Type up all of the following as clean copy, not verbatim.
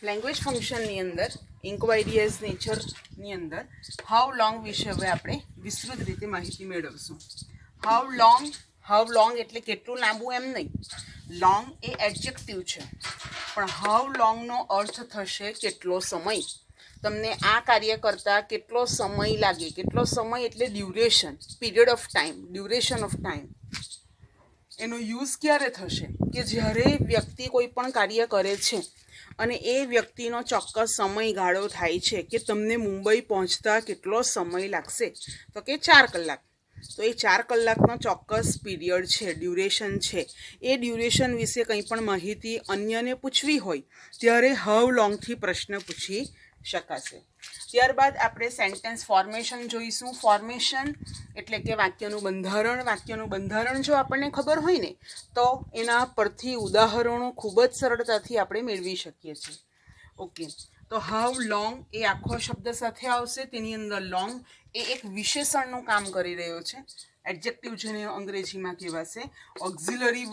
Language ફંક્શનની અંદર inquiry as નેચરની અંદર હાઉ લોંગ વિશે હવે આપણે વિસ્તૃત રીતે માહિતી મેળવશું. હાઉ લોંગ એટલે કેટલું લાંબુ એમ નહીં. લોંગ એ એડજેક્ટિવ છે, પણ હાઉ લોંગનો અર્થ થશે કેટલો સમય. તમને આ કાર્ય કરતાં કેટલો સમય લાગે. કેટલો સમય એટલે duration, period of time, duration of time. એનો યુઝ ક્યારે થશે કે જ્યારે વ્યક્તિ કોઈ પણ કાર્ય કરે છે અને એ વ્યક્તિનો ચોક્કસ સમયગાળો થાય છે કે તમને મુંબઈ પહોંચતા કેટલો સમય લાગશે, તો કે 4 કલાક. તો એ 4 કલાકનો ચોક્કસ પીરિયડ છે, ડ્યુરેશન છે. એ ડ્યુરેશન વિશે કંઈ પણ માહિતી અન્યને પૂછવી હોય ત્યારે હાઉ લોંગથી પ્રશ્ન પૂછી શકાશે. ત્યારબાદ આપણે સેન્ટેન્સ ફોર્મેશન જોઈશું. ફોર્મેશન એટલે કે વાક્યનું બંધારણ. વાક્યનું બંધારણ જો આપણને ખબર હોય ને તો એના પરથી ઉદાહરણો ખૂબ જ સરળતાથી આપણે મેળવી શકીએ છીએ. ઓકે, તો હાઉ લોંગ એ આખો શબ્દ સાથે આવશે. તેની અંદર લોંગ એ એક વિશેષણનું કામ કરી રહ્યો છે. એડજેક્ટિવ જેને અંગ્રેજીમાં કહેવાશે. ઓક્ઝિલરી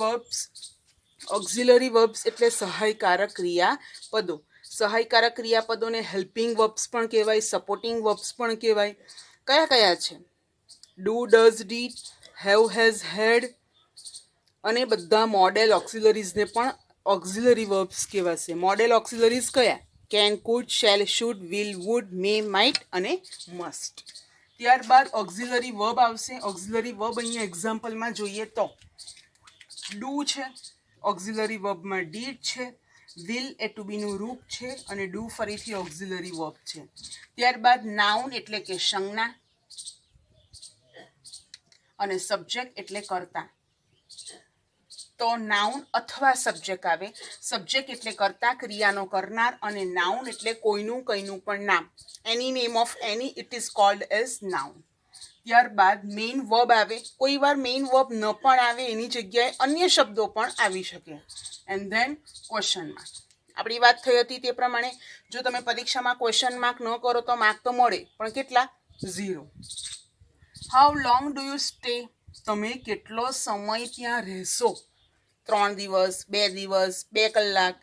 વર્બ્સ એટલે સહાયકારક ક્રિયાપદો. સહાયકારક ક્રિયાપદોને હેલ્પિંગ વર્બ્સ પણ કહેવાય, સપોર્ટિંગ વર્બ્સ પણ કહેવાય. કયા કયા છે? Do, does, did, have, has, had અને બધા મોડેલ ઓક્સિલરીઝને પણ ઓક્સિલરી વર્બ્સ કહેવાશે. મોડેલ ઓક્સિલરીઝ કયા? Can, could, shall, should, will, would, may, might અને મસ્ટ. ત્યારબાદ ઓક્સિલરી વર્બ આવશે. ઓક્સિલરી વર્બ અહીંયા એક્ઝામ્પલમાં જોઈએ તો ડુ છે, ઓક્સિલરી વર્બમાં ડીડ છે, વિલ એ ટુ બીનું રૂપ છે અને ડુ ફરીથી ઓક્સિલરી વર્બ છે. ત્યારબાદ નાઉન એટલે કે સંજ્ઞા અને સબ્જેક્ટ એટલે કર્તા. તો નાઉન અથવા સબ્જેક્ટ આવે. સબ્જેક્ટ એટલે કર્તા, ક્રિયાનો કરનાર, અને નાઉન એટલે કોઈનું કંઈનું પણ નામ. Any name of any it is called as noun. ત્યારબાદ મેઇન વર્બ આવે. કોઈ વાર મેઇન વર્બ ન પણ આવે, એની જગ્યાએ અન્ય શબ્દો પણ આવી શકે. And then question mark. આપણી વાત થઈ હતી તે પ્રમાણે જો તમે પરીક્ષામાં ક્વેશ્ચન માર્ક ન કરો તો માર્ક તો મળે, પણ કેટલા? 0. How long do you stay? તમે કેટલો સમય ત્યાં રહેશો? 3 દિવસ, 2 દિવસ, 2 કલાક.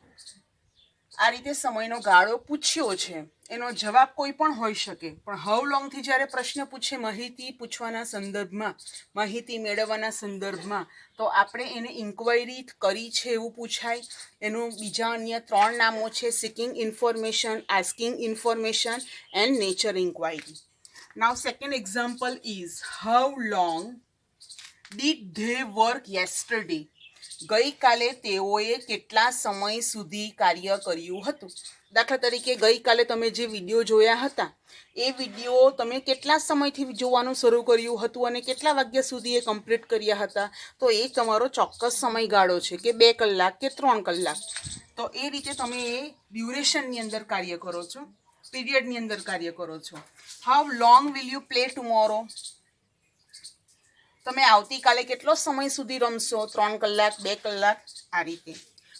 આ રીતે સમયનો ગાળો પૂછ્યો છે. એનો જવાબ કોઈ પણ હોઈ શકે, પણ હાઉ લોંગથી જ્યારે પ્રશ્ન પૂછે માહિતી પૂછવાના સંદર્ભમાં, માહિતી મેળવવાના સંદર્ભમાં, તો આપણે એને ઇન્ક્વાયરી કરી છે એવું પૂછાય. એનું બીજા અન્ય 3 નામો છે: seeking information, asking information and nature inquiry. Now second example is how long did they work yesterday? ગઈકાલે તેઓએ કેટલા સમય સુધી કાર્ય કર્યું હતું? દાખલા તરીકે ગઈકાલે તમે જે વિડીયો જોયા હતા એ વિડીયો તમે કેટલા સમયથી જોવાનું શરૂ કર્યું હતું અને કેટલા વાગ્યા સુધી એ કમ્પ્લીટ કર્યા હતા? તો એ તમારો ચોક્કસ સમયગાળો છે કે 2 કલાક કે 3 કલાક. તો એ રીતે તમે એ ડ્યુરેશનની અંદર કાર્ય કરો છો, પીરિયડની અંદર કાર્ય કરો છો. How long will you play tomorrow? તમે આવતીકાલે કેટલો સમય સુધી રમશો? 3 કલાક, 2 કલાક, આ રીતે.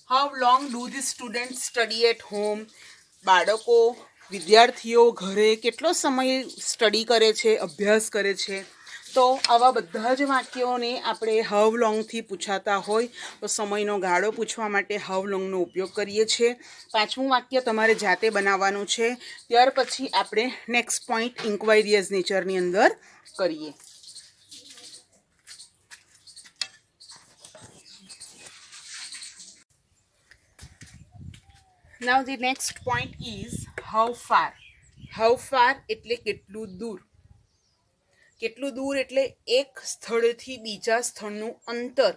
How long do the student study at home? બાળકો, વિદ્યાર્થીઓ ઘરે કેટલો સમય સ્ટડી કરે છે, અભ્યાસ કરે છે? તો આવા બધા જ વાક્યોને આપણે હાઉ લોંગથી પૂછાતા હોય તો સમયનો ગાળો પૂછવા માટે હાઉ લોંગનો ઉપયોગ કરીએ છીએ. 5મું વાક્ય તમારે જાતે બનાવવાનું છે. ત્યાર પછી આપણે નેક્સ્ટ પોઈન્ટ ઇન્ક્વાયરી એઝ નેચરની અંદર કરીએ. Now the next point is how far. How far એટલે કેટલું દૂર. કેટલું દૂર એટલે એક સ્થળથી બીજા સ્થળનું અંતર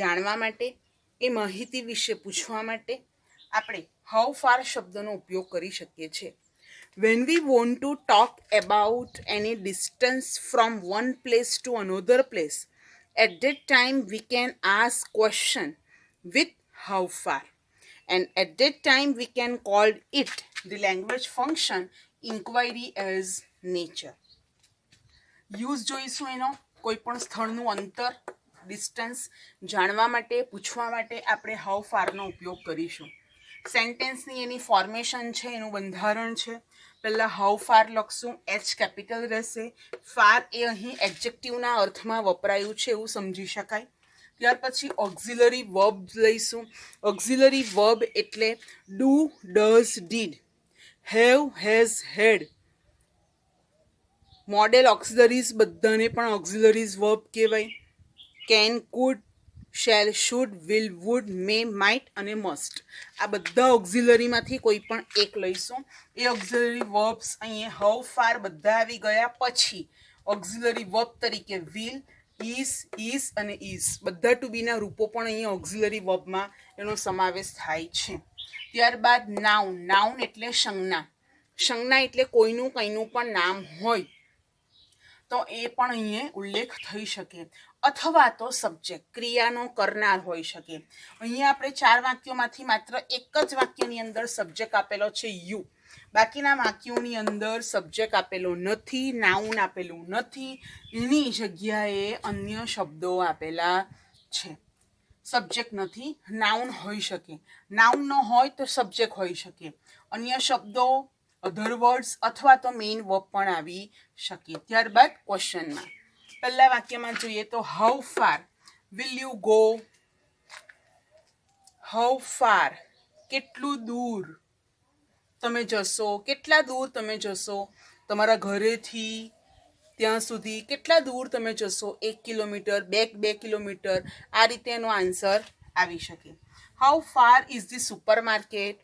જાણવા માટે, એ માહિતી વિશે પૂછવા માટે આપણે how far શબ્દનો ઉપયોગ કરી શકીએ છીએ. When we want to talk about any distance from one place to another place, at that time we can ask question with how far. And at that time we can call it the language function inquiry as nature. Use જોઈશું એનો. કોઈ પણ સ્થળનું અંતર, distance જાણવા માટે, પૂછવા માટે આપણે હાઉ ફારનો ઉપયોગ કરીશું. સેન્ટેન્સની એની ફોર્મેશન છે, એનું બંધારણ છે. પહેલાં હાઉ ફાર લખશું, એચ કેપિટલ રહેશે. ફાર એ અહીં એડજેક્ટિવના અર્થમાં વપરાયું છે એવું સમજી શકાય. ત્યાર પછી ઓક્ઝિલરી વર્બ લઈશું. ઓક્ઝિલરી વર્બ એટલે do, does, did, have, has, had. Modal auxiliaries બધાને પણ ઓક્ઝિલરીઝ વર્બ કહેવાય. Can, could, shall, should, will, would, may, might અને મસ્ટ. આ બધા ઓક્ઝિલરીમાંથી કોઈ પણ એક લઈશું. એ ઓક્ઝિલરી વર્બ્સ અહીંયા હાઉ ફાર બધા આવી ગયા. પછી ઓક્ઝિલરી વર્બ તરીકે વિલ, ઇઝ અને ઇઝ બધા ટુ બીના રૂપો પણ અહીંયા ઓક્ઝિલરી વર્બમાં એનો સમાવેશ થાય છે. ત્યારબાદ નાઉન. નાઉન એટલે સંજ્ઞા. સંજ્ઞા એટલે કોઈનું કંઈનું પણ નામ હોય તો એ પણ અહીંયા ઉલ્લેખ થઈ શકે. અથવા તો સબ્જેક્ટ, ક્રિયાનો કરનાર હોઈ શકે. અહીંયા આપણે 4 વાક્યોમાંથી માત્ર એક જ વાક્યની અંદર સબ્જેક્ટ આપેલો છે યુ. બાકીના વાક્યોની અંદર સબ્જેક્ટ આપેલો નથી, નાઉન આપેલું નથી. એની જગ્યાએ અન્ય શબ્દો આપેલા છે. સબ્જેક્ટ નથી, નાઉન હોઈ શકે. નાઉન ન હોય તો સબ્જેક્ટ હોઈ શકે. અન્ય શબ્દો, અધર વર્ડ્સ અથવા તો મેઇન વર્બ પણ આવી શકે. ત્યારબાદ ક્વેશ્ચનમાં પહેલા વાક્યમાં જોઈએ તો how far will you go. How far કેટલું દૂર તમે જશો, કેટલા દૂર તમે જશો તમારા ઘરેથી ત્યાં સુધી. કેટલા દૂર તમે જશો, 1 કિલોમીટર, 2 કિલોમીટર. આ રીતે એનો આન્સર આવી શકે. How far is the super market.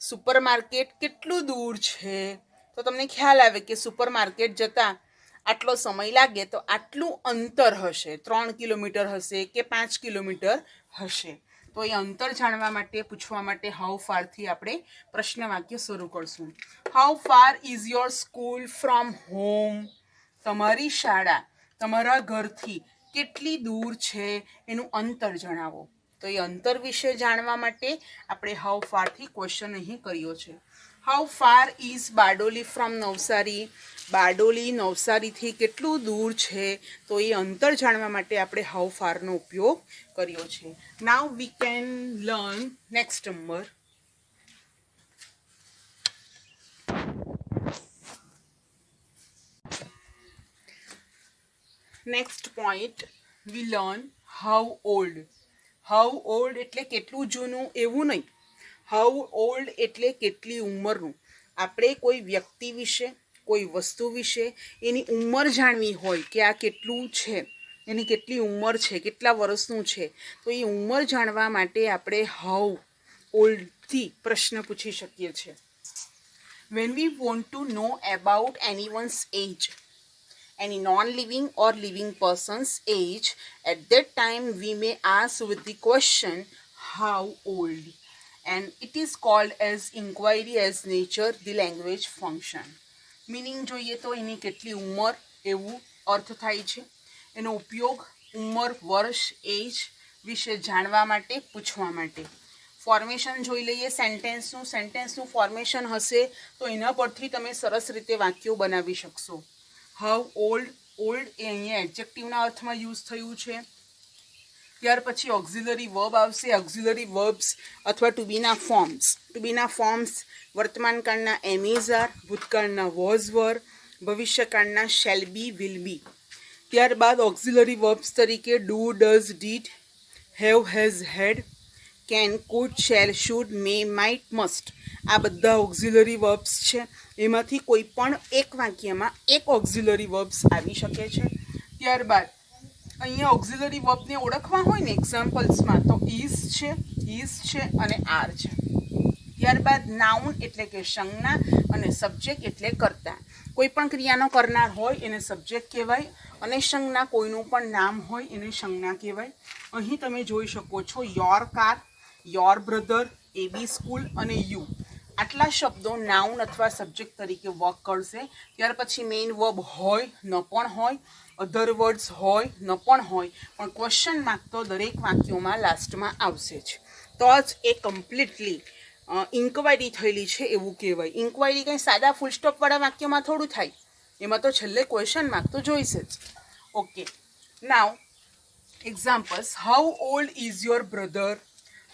Super market કેટલું દૂર છે. તો તમને ખ્યાલ આવે કે સુપર માર્કેટ જતાં આટલો સમય લાગે તો આટલું અંતર હશે. 3 કિલોમીટર હશે કે 5 કિલોમીટર હશે. તો એ અંતર જાણવા માટે, પૂછવા માટે હાઉ ફારથી આપણે પ્રશ્ન વાક્ય શરૂ કરશું. How far is your school from home. તમારી શાળા તમારા ઘરથી કેટલી દૂર છે એનું અંતર જણાવો. તો એ અંતર વિશે જાણવા માટે આપણે હાઉ ફારથી ક્વેશ્ચન અહીં કર્યો છે. How far is Bardoli from Navsari. Bardoli નવસારીથી કેટલું દૂર છે. તો એ અંતર જાણવા માટે આપણે હાઉ ફારનો ઉપયોગ કર્યો છે. Now we can learn next number. Next point we learn how old. How old એટલે કેટલું જૂનું એવું નહીં. હાઉ ઓલ્ડ એટલે કેટલી ઉંમરનું. આપણે કોઈ વ્યક્તિ વિશે, કોઈ વસ્તુ વિશે એની ઉંમર જાણવી હોય કે આ કેટલું છે, એની કેટલી ઉંમર છે, કેટલા વર્ષનું છે, તો એ ઉંમર જાણવા માટે આપણે હાઉ ઓલ્ડથી પ્રશ્ન પૂછી શકીએ છીએ. When we want to know about anyone's age, any non-living or living person's age, at that time we may ask with the question how old, and it is called as inquiry as nature the language function. Meaning જોઈએ તો એની કેટલી ઉંમર એવું અર્થ થાય છે. એનો ઉપયોગ ઉંમર, વર્ષ, એજ વિશે જાણવા માટે, પૂછવા માટે. ફોર્મેશન જોઈ લઈએ સેન્ટેન્સનું. સેન્ટેન્સનું ફોર્મેશન હશે તો એના પરથી તમે સરસ રીતે વાક્યો બનાવી શકશો. હાઉ ઓલ્ડ, ઓલ્ડ એ અહીંયા એડજેક્ટિવના અર્થમાં યુઝ થયું છે. ત્યાર પછી ઓક્ઝિલરી વર્બ આવશે. ઓક્ઝિલરી વર્બ્સ અથવા ટુ બીના ફોર્મ્સ. ટુ બીના ફોર્મ્સ વર્તમાનકાળના એમ ઇઝ આર, ભૂતકાળના વોઝ વર, ભવિષ્યકાળના શેલ બી, વિલ બી. ત્યારબાદ ઓક્ઝિલરી વર્બ્સ તરીકે do, does, did, have, has, had, can, could, shall, should, may, might, must. આ બધા ઓક્ઝિલરી વર્બ્સ છે. એમાંથી કોઈ પણ એક વાક્યમાં એક ઓક્ઝિલરી વર્બ્સ આવી શકે છે. ત્યારબાદ અહીંયા ઓક્ઝિલરી વર્બને ઓળખવા હોય ને એક્ઝામ્પલ્સમાં તો ઇઝ છે અને આર છે. ત્યારબાદ નાઉન એટલે કે સંજ્ઞા અને સબ્જેક્ટ એટલે કર્તા. કોઈ પણ ક્રિયાનો કરનાર હોય એને સબ્જેક્ટ કહેવાય અને સંજ્ઞા કોઈનું પણ નામ હોય એને સંજ્ઞા કહેવાય. અહીં તમે જોઈ શકો છો your car, your brother, AB school અને યુ. આટલા શબ્દો નાઉન અથવા સબ્જેક્ટ તરીકે વર્ક કરશે. ત્યાર પછી મેઇન વર્બ હોય, ન પણ હોય, અધર વર્ડ્સ હોય, ન પણ હોય, પણ ક્વેશ્ચન માર્ક તો દરેક વાક્યોમાં લાસ્ટમાં આવશે જ. તો જ એ કમ્પ્લીટલી ઇન્ક્વાયરી થયેલી છે એવું કહેવાય. ઇન્ક્વાયરી કંઈ સાદા ફૂલ સ્ટોપવાળા વાક્યમાં થોડું થાય, એમાં તો છેલ્લે ક્વેશ્ચન માર્ક તો જોઈશે જ. Okay, now examples. How old is your brother.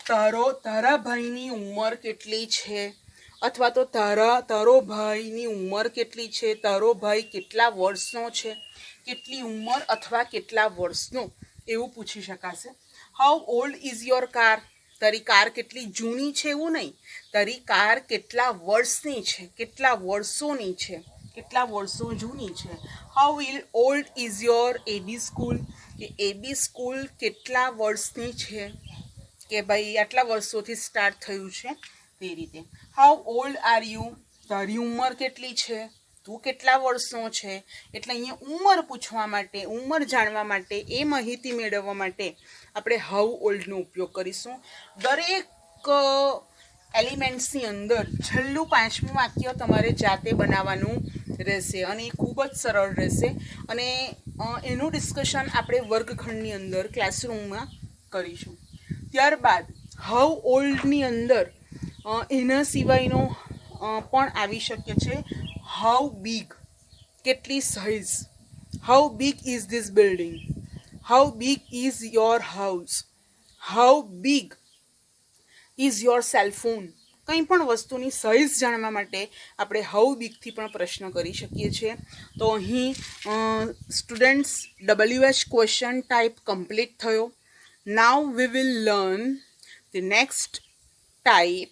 તારા ભાઈની ઉંમર કેટલી છે, અથવા તો તારો ભાઈની ઉંમર કેટલી છે, તારો ભાઈ કેટલા વર્ષનો છે. કેટલી ઉંમર અથવા કેટલા વર્ષનો એવું પૂછી શકાશે. How old is your car? તારી કાર કેટલી જૂની છે એવું નહીં, તારી કાર કેટલા વર્ષની છે, કેટલા વર્ષોની છે, કેટલા વર્ષો જૂની છે. How old is your AB school? કે એબી સ્કૂલ કેટલા વર્ષની છે, કે ભાઈ આટલા વર્ષોથી સ્ટાર્ટ થયું છે તે રીતે. How old are you? તારી ઉંમર કેટલી છે, તું કેટલા વર્ષનો છે. એટલે અહીંયા ઉંમર પૂછવા માટે, ઉંમર જાણવા માટે, એ માહિતી મેળવવા માટે આપણે હાઉ ઓલ્ડનો ઉપયોગ કરીશું. દરેક એલિમેન્ટ્સની અંદર છેલ્લું 5મું વાક્ય તમારે જાતે બનાવવાનું રહેશે અને એ ખૂબ જ સરળ રહેશે. અને એનું ડિસ્કશન આપણે વર્ગખંડની અંદર ક્લાસરૂમમાં કરીશું. ત્યારબાદ હાઉ ઓલ્ડની અંદર એના સિવાયનો પણ આવી શકે છે. How big? કેટલી size. How big is this building? How big is your house? How big is your cellphone? કંઈ પણ વસ્તુની સાઇઝ જાણવા માટે આપણે હાઉ બિગથી પણ પ્રશ્ન કરી શકીએ છીએ. તો અહીં students WH question type complete થયો. Now we will learn the next type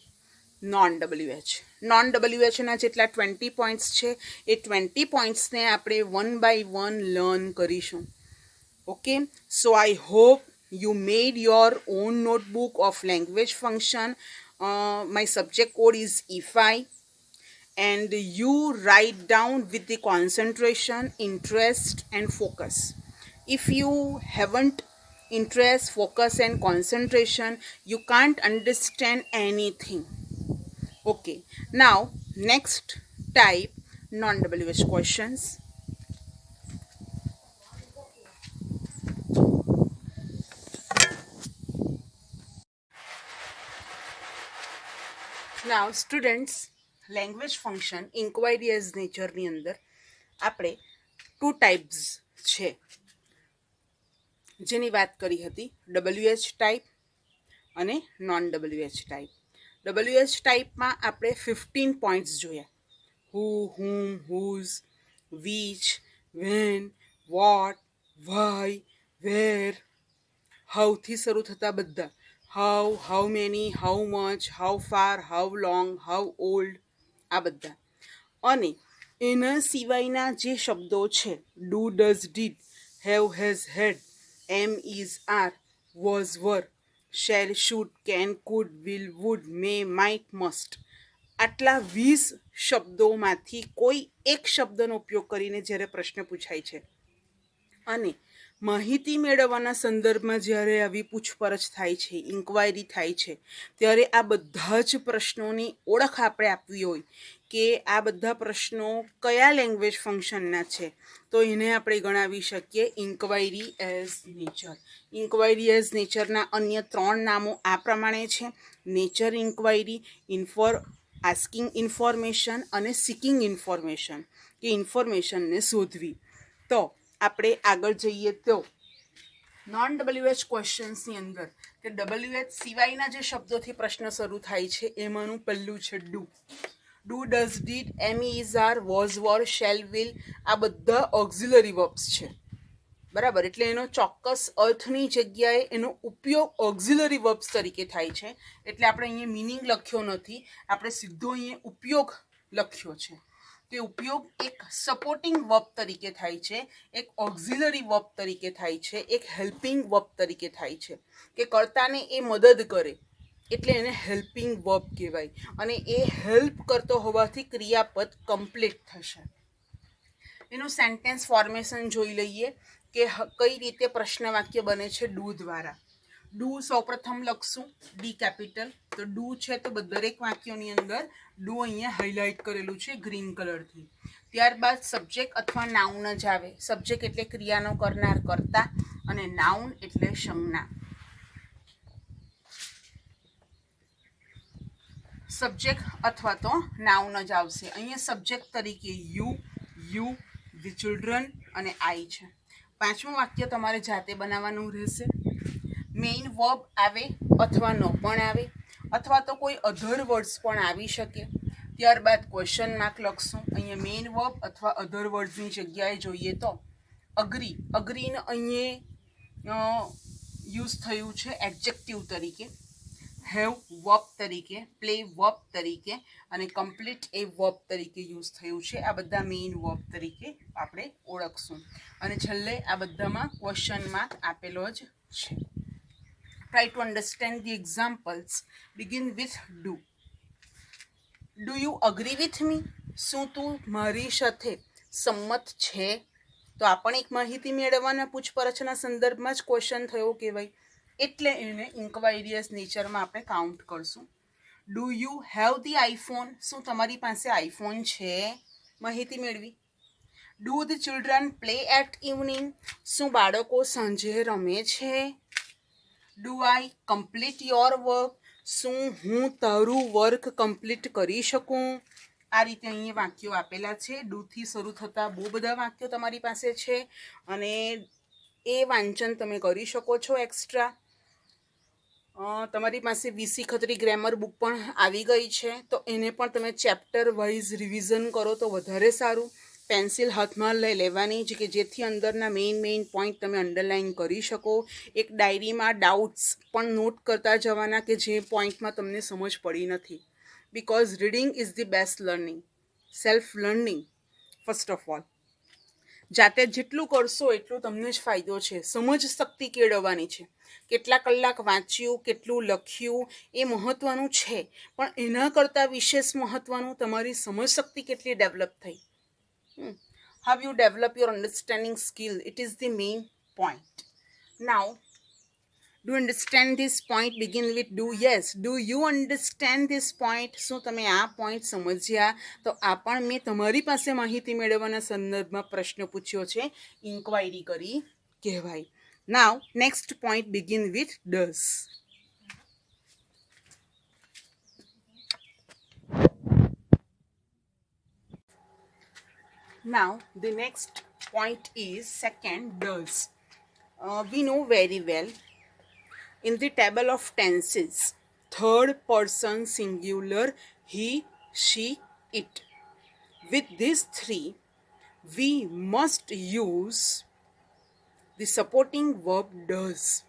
non WH. Non WHના જેટલા 20 પોઈન્ટ્સ છે એ 20 પોઈન્ટ્સને આપણે 1 બાય 1 લર્ન કરીશું. Okay, so I hope you made your own notebook of language function. My subject code is E5 and you write down with the concentration, interest and focus. If you haven't interest, focus and concentration, you can't understand anything. Okay, now next type non-WH questions. Now students, language function inquiry as nature ની અંદર આપણે 2 types છે જેની વાત કરી હતી, WH type અને non WH type. WH ટાઈપમાં આપણે 15 પોઈન્ટ્સ જોયા. Who, whom, whose, which, when, what, why, where. હાઉથી શરૂ થતા બધા. How, how many, how much, how far, how long, how old, આ બધા. અને એના સિવાયના જે શબ્દો છે, do, does, did, have, has, had, am, is, are, was, were, shall, should, can, could, will, would, may, might, must. આટલા 20 શબ્દોમાંથી કોઈ એક શબ્દનો ઉપયોગ કરીને જ્યારે પ્રશ્ન પૂછાય છે અને માહિતી મેળવવાના સંદર્ભમાં જ્યારે આવી પૂછપરછ થાય છે, ઇન્ક્વાયરી થાય છે, ત્યારે આ બધા જ પ્રશ્નોની ઓળખ આપણે આપવી હોય કે આ બધા પ્રશ્નો કયા લેંગ્વેજ ફંક્શનના છે, તો એને આપણે ગણાવી શકીએ inquiry as nature. Inquiry as નેચરના અન્ય 3 નામો આ પ્રમાણે છે: નેચર ઇન્ક્વાયરી, આસ્કિંગ ઇન્ફોર્મેશન અને સિકિંગ ઇન્ફોર્મેશન, કે ઇન્ફોર્મેશનને શોધવી. તો આપણે આગળ જઈએ તો નોન WH ક્વેશ્ચન્સની અંદર કે WH સિવાયના જે શબ્દોથી પ્રશ્ન શરૂ થાય છે એમાંનું પહેલું છે do. Do, does, did, am, is, are, was, were, shall, will, આ બધા ઓક્ઝિલરી વર્બ્સ છે. બરાબર, એટલે એનો ચોક્કસ અર્થની જગ્યાએ એનો ઉપયોગ ઓક્ઝિલરી વર્બ્સ તરીકે થાય છે. એટલે આપણે અહીંયા મિનિંગ લખ્યો નથી, આપણે સીધો અહીંયા ઉપયોગ લખ્યો છે. તે ઉપયોગ એક સપોર્ટિંગ વર્બ તરીકે થાય છે, એક ઓક્ઝિલરી વર્બ તરીકે થાય છે, એક હેલ્પિંગ વર્બ તરીકે થાય છે, કે કર્તાને એ મદદ કરે એટલે એને હેલ્પિંગ વર્બ કહેવાય. અને એ હેલ્પ કરતો હોવાથી ક્રિયાપદ કમ્પ્લીટ થશે. એનું સેન્ટેન્સ ફોર્મેશન જોઈ લઈએ કે કઈ રીતે પ્રશ્ન વાક્ય બને છે ડુ દ્વારા. ડુ સૌપ્રથમ લખશું ડી કેપિટલ. તો ડુ છે તો દરેક વાક્યોની અંદર ડુ અહીંયા હાઇલાઇટ કરેલું છે ગ્રીન કલરથી. ત્યારબાદ સબ્જેક્ટ અથવા નાઉન જ આવે. સબ્જેક્ટ એટલે ક્રિયાનો કરનાર કર્તા અને નાઉન એટલે સંજ્ઞા. સબ્જેક્ટ અથવા તો નાઉન જ આવશે. અહીંયા સબ્જેક્ટ તરીકે યુ, ધ ચિલ્ડ્રન અને આઈ છે. 5મું વાક્ય તમારે જાતે બનાવવાનું રહેશે. મેઇન વર્બ આવે અથવા નો પણ આવે, અથવા તો કોઈ અધર વર્ડ્સ પણ આવી શકે. ત્યારબાદ ક્વેશ્ચન માર્ક લખશું. અહીંયા મેઇન વર્બ અથવા અધર વર્ડ્સની જગ્યાએ જોઈએ તો અગ્રી. અગ્રીને અહીંયા યુઝ થયું છે એડજેક્ટિવ તરીકે, હેવ વર્બ તરીકે, પ્લે વર્બ તરીકે અને કમ્પ્લીટ એ વર્બ તરીકે યુઝ થયું છે. આ બધા મેઇન વર્બ તરીકે આપણે ઓળખશું. અને છેલ્લે આ બધામાં ક્વેશ્ચન માર્ક આપેલો જ છે. Try to understand the examples. Begin with do. Do you agree with me? શું તું મારી સાથે સંમત છે? તો આ પણ એક માહિતી મેળવવાના પૂછપરછના સંદર્ભમાં જ ક્વેશ્ચન થયો કહેવાય. એટલે એને ઇન્ક્વાયરિયસ નેચરમાં આપણે કાઉન્ટ કરશું. Do you have the iPhone? શું તમારી પાસે આઈફોન છે? માહિતી મેળવી. Do the children play at evening? શું બાળકો સાંજે રમે છે? Do I complete your work? શું હું તારું વર્ક કમ્પ્લીટ કરી શકું? આ રીતે અહીંયા વાક્યો આપેલા છે. ડુથી શરૂ થતા બહુ બધા વાક્યો તમારી પાસે છે અને એ વાંચન તમે કરી શકો છો એક્સ્ટ્રા. તમારી પાસે વીસી ખત્રી ગ્રામર બુક પણ આવી ગઈ છે, તો એને પણ તમે ચેપ્ટર વાઇઝ રિવિઝન કરો તો વધારે સારું. પેન્સિલ હાથમાં લઈ લેવાની છે કે જેથી અંદરના મેઇન પોઈન્ટ તમે અંડરલાઇન કરી શકો. એક ડાયરીમાં ડાઉટ્સ પણ નોટ કરતા જવાના કે જે પોઈન્ટમાં તમને સમજ પડી નથી. Because reading is the best learning. Self learning first of all. જાતે જેટલું કરશો એટલું તમને જ ફાયદો છે. સમજ શક્તિ કેળવવાની છે. કેટલા કલાક વાંચ્યું, કેટલું લખ્યું એ મહત્ત્વનું છે, પણ એના કરતાં વિશેષ મહત્ત્વનું તમારી સમજ શક્તિ કેટલી ડેવલપ થઈ. How you develop your understanding skill, it is the main point. Now, do you understand this point? Begin with do. Yes, do you understand this point? શું તમે આ પોઈન્ટ સમજ્યા? તો આ પણ મેં તમારી પાસે માહિતી મેળવવાના સંદર્ભમાં પ્રશ્ન પૂછ્યો છે, ઇન્ક્વાયરી કરી કહેવાય. Now, next point begin with does. Now, the next point is second, does. We know very well in the table of tenses, third person singular, he, she, it. With these three, we must use the supporting verb does.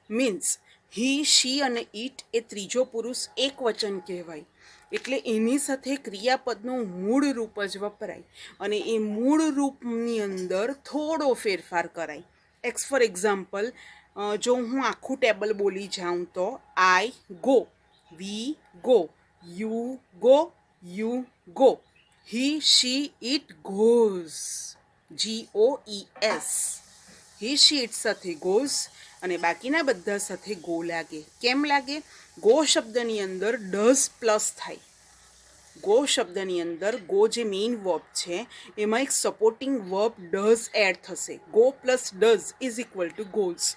Means he, she અને it એ ત્રીજો પુરુષ એક વચન કહેવાય. એટલે એની સાથે ક્રિયાપદનું મૂળ રૂપ જ વપરાય અને એ મૂળ રૂપની અંદર થોડો ફેરફાર કરાય. ફોર એક્ઝામ્પલ, જો હું આખું ટેબલ બોલી જાઉં તો I go, we go, you go, you go, he, she, it goes, GOES. he, she, it સાથે goes અને બાકીના બધા સાથે ગો લાગે. કેમ લાગે? ગો શબ્દની અંદર ડઝ પ્લસ થાય. ગો શબ્દની અંદર ગો જે મેઇન વર્બ છે એમાં એક સપોર્ટિંગ વર્બ ડઝ એડ થશે. Go plus does is equal to goes.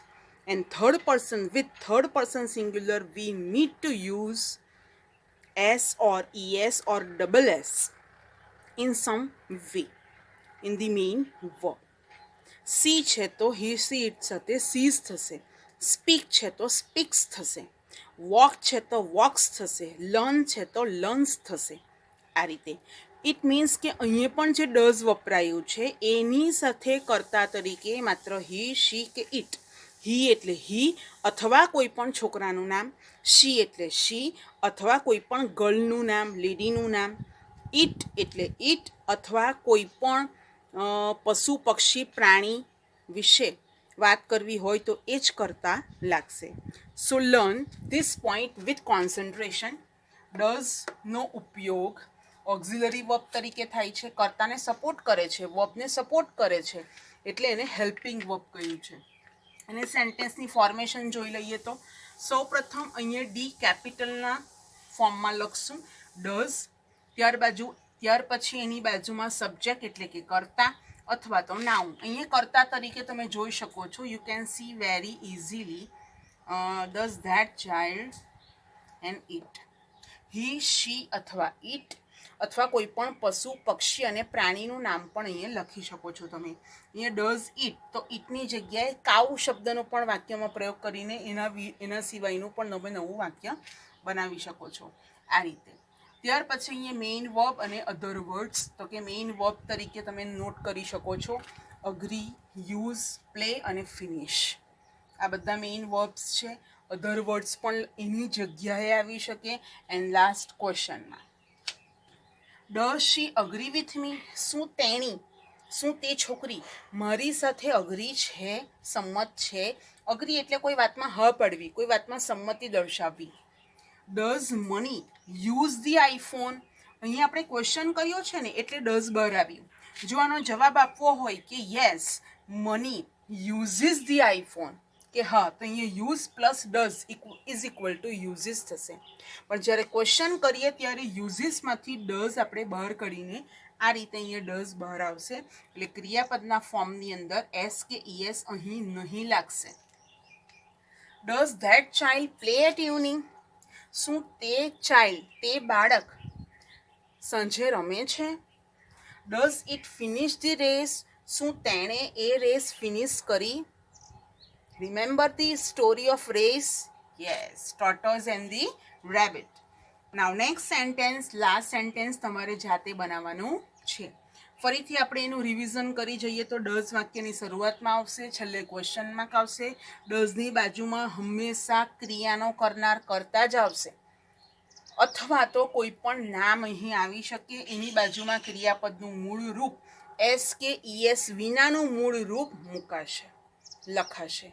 And third person with third person singular we need to use S or ES or double S in some way in the main verb. C છે તો he, she, it સાથે sees થશે. Speak છે તો speaks થશે. Walk છે તો walks થશે. લર્ન છે તો લર્ન્સ થશે. આ રીતે ઇટ મીન્સ કે અહીંયા પણ જે ડઝ વપરાયું છે એની સાથે કર્તા તરીકે માત્ર he, she કે it. he એટલે he અથવા કોઈ પણ છોકરાનું નામ, she એટલે she અથવા કોઈ પણ ગર્લનું નામ, લેડીનું નામ, ઇટ એટલે ઇટ અથવા કોઈ પણ પશુ પક્ષી પ્રાણી વિશે વાત કરવી હોય તો એ જ કરતા લાગશે. So learn this point with concentration. ડઝનો ઉપયોગ ઓક્ઝિલરી વર્બ તરીકે થાય છે. કર્તાને સપોર્ટ કરે છે, વર્બને સપોર્ટ કરે છે, એટલે એને હેલ્પિંગ વર્બ કહ્યું છે. અને સેન્ટેન્સની ફોર્મેશન જોઈ લઈએ તો સૌ પ્રથમ અહીંયા ડી કેપિટલના ફોર્મમાં લખશું ડઝ. ત્યાર પછી એની બાજુમાં સબ્જેક્ટ એટલે કે કર્તા અથવા તો નાઉન. અહીંયા કર્તા તરીકે તમે જોઈ શકો છો. You can see very easily does that child and it. he, she અથવા ઇટ અથવા કોઈ પણ પશુ પક્ષી અને પ્રાણીનું નામ પણ અહીંયા લખી શકો છો તમે. અહીંયા ડઝ ઇટ તો ઇટની જગ્યાએ કાઉ શબ્દનો પણ વાક્યમાં પ્રયોગ કરીને એના સિવાયનું પણ તમે નવું વાક્ય બનાવી શકો છો. આ રીતે ત્યાર પછી અહીંયા મેઇન વર્બ અને અધર વર્ડ્સ. તો કે મેઇન વર્બ તરીકે તમે નોટ કરી શકો છો અગ્રી, યુઝ, પ્લે અને ફિનિશ. આ બધા મેઇન વર્બ્સ છે. અધર વર્ડ્સ પણ એની જગ્યાએ આવી શકે. એન્ડ લાસ્ટ ક્વેશ્ચનમાં does she agree with me, શું તે છોકરી મારી સાથે અગ્રી છે, સંમત છે. અગ્રી એટલે કોઈ વાતમાં હ પડવી, કોઈ વાતમાં સંમતિ દર્શાવવી. Does money use the iPhone, અહીંયા આપણે ક્વેશ્ચન કર્યો છે ને એટલે ડઝ બહાર આવ્યું. જો આનો જવાબ આપવો હોય કે yes money uses the iPhone, કે હા, તો અહીંયા use plus does is equal to uses થશે. પણ જ્યારે ક્વેશ્ચન કરીએ ત્યારે યુઝિસમાંથી ડઝ આપણે બહાર કરીને આ રીતે અહીંયા ડઝ બહાર આવશે. એટલે ક્રિયાપદના ફોર્મની અંદર એસ કે ઈએસ અહીં નહીં લાગશે. Does that child play at evening, શું તે બાળક સાંજે રમે છે. Does it finish the race, શું તેણે એ રેસ ફિનિશ કરી. Remember the story of race, yes, tortoise and the rabbit. Now next sentence, last sentence તમારે જાતે બનાવવાનું છે. ફરીથી આપણે એનું રિવિઝન કરી જઈએ તો ડઝ વાક્યની શરૂઆતમાં આવશે, છેલ્લે ક્વેશ્ચન માર્ક આવશે. ડઝની બાજુમાં હંમેશા ક્રિયાનો કરનાર કરતા જ આવશે, અથવા તો કોઈ પણ નામ અહીં આવી શકે. એની બાજુમાં ક્રિયાપદનું મૂળ રૂપ એસ કે ઈએસ વિનાનું મૂળ રૂપ મુકાશે, લખાશે.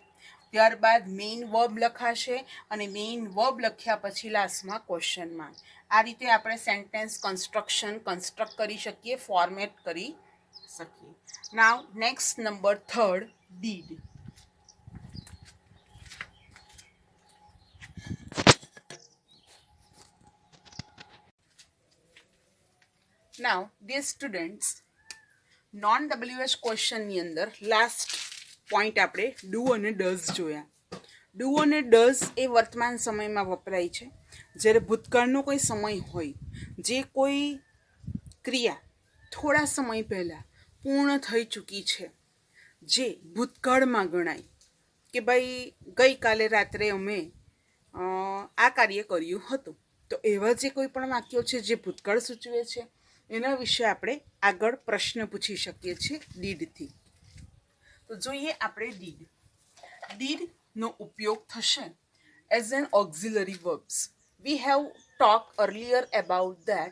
ત્યારબાદ મેઇન વર્બ લખાશે અને મેઇન વર્બ લખ્યા પછી લાસ્ટમાં ક્વેશ્ચન માર્ક. આ રીતે આપણે સેન્ટેન્સ કન્સ્ટ્રક્ટ કરી શકીએ, ફોર્મેટ કરી શકીએ. Now next number 3 did. Now dear students, non WH ક્વેશ્ચનની અંદર લાસ્ટ પોઈન્ટ આપણે ડુ અને ડઝ જોયા. ડુ અને ડઝ એ વર્તમાન સમયમાં વપરાય છે. જ્યારે ભૂતકાળનો કોઈ સમય હોય, જે કોઈ ક્રિયા થોડા સમય પહેલાં પૂર્ણ થઈ ચૂકી છે, જે ભૂતકાળમાં ગણાય કે ભાઈ ગઈકાલે રાત્રે અમે આ કાર્ય કર્યું હતું, તો એવા જે કોઈ પણ વાક્યો છે જે ભૂતકાળ સૂચવે છે એના વિશે આપણે આગળ પ્રશ્ન પૂછી શકીએ છીએ ડીડથી. તો જોઈએ આપણે ડીડનો ઉપયોગ થશે as an auxiliary verbs. We have talked earlier about that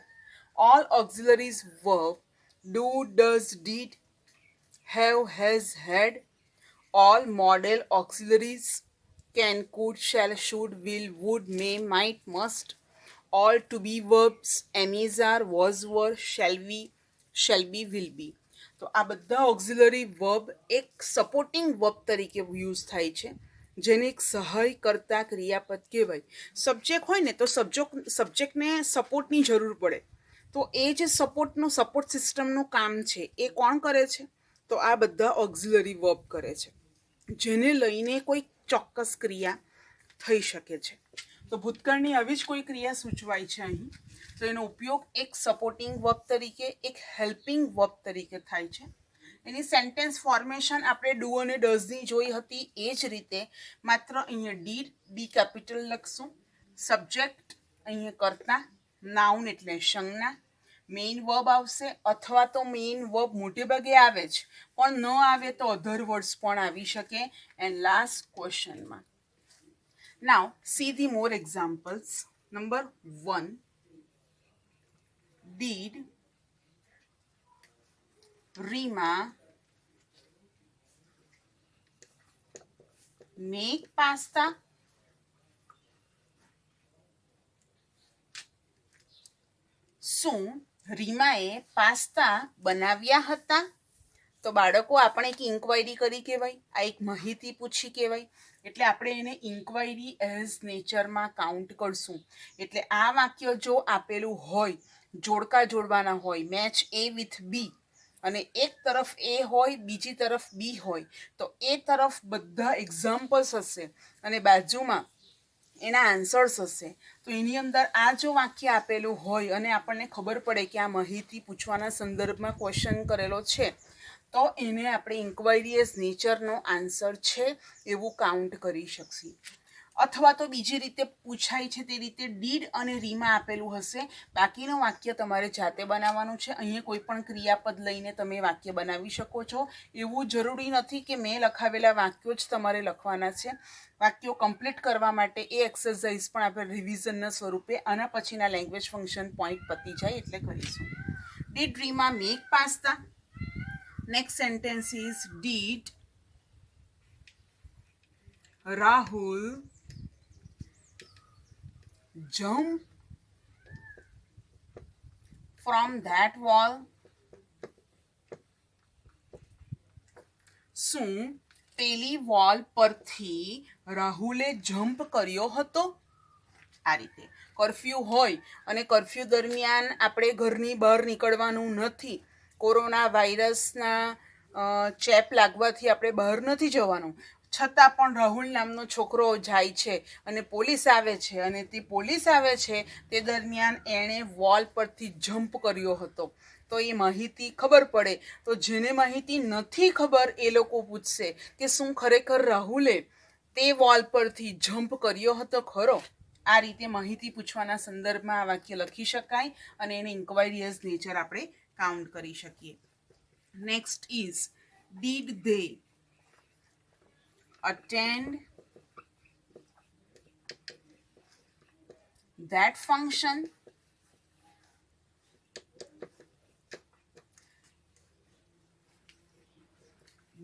all auxiliaries verb do, does, did, have, has, had, all model auxiliaries can, could, shall, should, will, would, may, might, must, all to be verbs is, are, was, were, shall be, will be. તો આ બધા auxiliary verb એક supporting verb તરીકે use થાય છે, જેને એક સહાય કરતા ક્રિયાપદ કહેવાય. સબ્જેક્ટ હોય ને તો સબ્જેક્ટને સપોર્ટની જરૂર પડે, તો એ જે સપોર્ટ સિસ્ટમનું કામ છે એ કોણ કરે છે, તો આ બધા ઓક્ઝિલરી વર્બ કરે છે, જેને લઈને કોઈ ચોક્કસ ક્રિયા થઈ શકે છે. તો ભૂતકાળની આવી જ કોઈ ક્રિયા સૂચવાય છે અહીં, તો એનો ઉપયોગ એક સપોર્ટિંગ વર્બ તરીકે, એક હેલ્પિંગ વર્બ તરીકે થાય છે. એની સેન્ટેન્સ ફોર્મેશન આપણે ડુ અને ડઝની જોઈ હતી એ જ રીતે, માત્ર અહીંયા ડી કેપિટલ લખશું, સબ્જેક્ટ અહીંયા કરતા, નાઉન એટલે સંજ્ઞા, મેઇન વર્બ આવશે, અથવા તો મેઇન વર્બ મોટે ભાગે આવે જ, પણ ન આવે તો અધર વર્ડ્સ પણ આવી શકે. એન્ડ લાસ્ટ ક્વેશ્ચનમાં now see the more examples. Number 1, did Rima make pasta? શું રીમાએ પાસ્તા બનાવ્યા હતા? તો બાળકો આપણે એક ઇન્ક્વાયરી કરી કહેવાય, આ એક માહિતી પૂછી કહેવાય, એટલે આપણે એને ઇન્ક્વાયરી એઝ નેચરમાં કાઉન્ટ કરશું. એટલે આ વાક્ય જો આપેલું હોય, જોડકા જોડવાના હોય, મેચ એ વિથ બી, અને એક તરફ એ હોય બીજી તરફ બી હોય, તો એ તરફ બધા એક્ઝામ્પલ્સ હશે અને બાજુમાં એના આન્સર્સ હશે. તો એની અંદર આ જો વાક્ય આપેલું હોય અને આપણને ખબર પડે કે આ માહિતી પૂછવાના સંદર્ભમાં ક્વેશ્ચન કરેલો છે, તો એને આપણે ઇન્ક્વાયરી એઝ નેચરનો આન્સર છે એવું કાઉન્ટ કરી શકીએ. અથવા તો બીજી રીતે પૂછાય છે તે રીતે ડીડ અને રીમાં આપેલું હશે. બાકીનું વાક્ય તમારે જાતે બનાવવાનું છે. અહીંયા કોઈ પણ ક્રિયાપદ લઈને તમે વાક્ય બનાવી શકો છો. એવું જરૂરી નથી કે મેં લખાવેલા વાક્યો જ તમારે લખવાના છે. વાક્યો કમ્પ્લીટ કરવા માટે એ એક્સરસાઇઝ પણ આપણે રિવિઝનના સ્વરૂપે આના પછીના લેંગ્વેજ ફંક્શન પોઈન્ટ પતી જાય એટલે કરીશું. Did Rima make pasta. Next sentence is did Rahul jump from that wall? શું પેલી વોલ પરથી રાહુલે જમ્પ કર્યો હતો? આ રીતે કર્ફ્યુ હોય અને કર્ફ્યુ દરમિયાન આપણે ઘરની બહાર નીકળવાનું નથી. કોરોના વાયરસના ચેપ લાગવાથી આપણે બહાર નથી જવાનું. છતાં પણ રાહુલ નામનો છોકરો જાય છે અને પોલીસ આવે છે, અને તે પોલીસ આવે છે તે દરમિયાન એણે વોલ પરથી જમ્પ કર્યો હતો. તો એ માહિતી ખબર પડે તો જેને માહિતી નથી ખબર એ લોકો પૂછશે કે શું ખરેખર રાહુલે તે વોલ પરથી જમ્પ કર્યો હતો ખરો? આ રીતે માહિતી પૂછવાના સંદર્ભમાં આ વાક્ય લખી શકાય અને એને ઇન્ક્વાયરી એઝ નેચર આપણે કાઉન્ટ કરી શકીએ. Next is did they attend that function?